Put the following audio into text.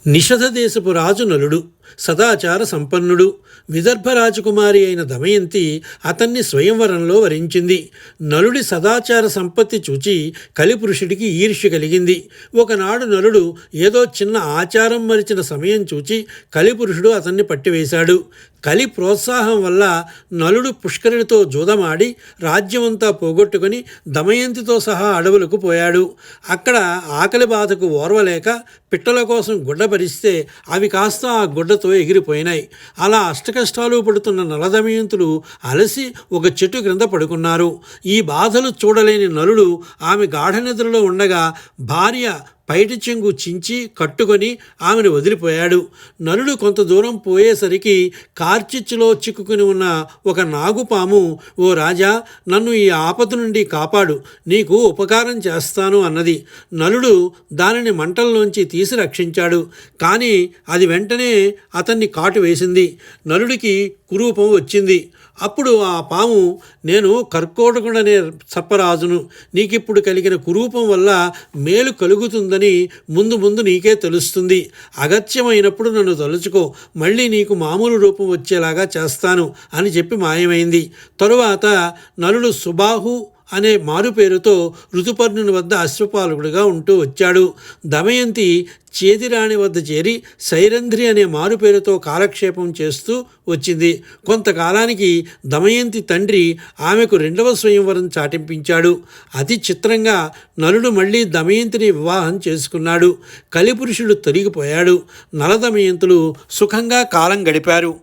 నిషధ దేశపు రాజు నలుడు సదాచార సంపన్నుడు. విదర్భ రాజకుమారి అయిన దమయంతి అతన్ని స్వయంవరంలో వరించింది. నలుడి సదాచార సంపత్తి చూచి కలిపురుషుడికి ఈర్ష్య కలిగింది. ఒకనాడు నలుడు ఏదో చిన్న ఆచారం మరిచిన సమయం చూచి కలిపురుషుడు అతన్ని పట్టివేశాడు. కలి ప్రోత్సాహం వల్ల నలుడు పుష్కరుడితో జూదమాడి రాజ్యమంతా పోగొట్టుకొని దమయంతితో సహా అడవులకు పోయాడు. అక్కడ ఆకలి బాధకు ఓర్వలేక పిట్టల కోసం గుడ్డ పరిస్తే అవి కాస్త ఆ గుడ్డతో ఎగిరిపోయినాయి. అలా అష్టకష్టాలు పడుతున్న నలదమయంతులు అలసి ఒక చెట్టు క్రింద పడుకున్నారు. ఈ బాధలు చూడలేని నలుడు ఆమె గాఢనిద్రలో ఉండగా భార్య పైటి చెంగు చించి కట్టుకొని ఆమెను వదిలిపోయాడు. నలుడు కొంత దూరం పోయేసరికి కార్చిచ్చులో చిక్కుకుని ఉన్న ఒక నాగుపాము, ఓ రాజా, నన్ను ఈ ఆపద నుండి కాపాడు, నీకు ఉపకారం చేస్తాను అన్నది. నలుడు దానిని మంటల్లోంచి తీసి రక్షించాడు. కానీ అది వెంటనే అతన్ని కాటు వేసింది. నలుడికి కురూపం వచ్చింది. అప్పుడు ఆ పాము, నేను కర్కోటకుడనే సర్పరాజును, నీకిప్పుడు కలిగిన కురూపం వల్ల మేలు కలుగుతుందని ముందు ముందు నీకే తెలుస్తుంది. అగత్యమైనప్పుడు నన్ను తలుచుకో, మళ్ళీ నీకు మామూలు రూపం వచ్చేలాగా చేస్తాను అని చెప్పి మాయమైంది. తరువాత నలుడు సుబాహు అనే మారు పేరుతో ఋతుపర్ణుని వద్ద అశ్వపాలకుడిగా ఉంటూ వచ్చాడు. దమయంతి చేదిరాణి వద్ద చేరి సైరంధ్రి అనే మారు పేరుతో కాలక్షేపం చేస్తూ వచ్చింది. కొంతకాలానికి దమయంతి తండ్రి ఆమెకు రెండవ స్వయంవరం చాటింపించాడు. అతి చిత్రంగా నలుడు మళ్ళీ దమయంతిని వివాహం చేసుకున్నాడు. కలిపురుషుడు తొలగిపోయాడు. నలదమయంతులు సుఖంగా కాలం గడిపారు.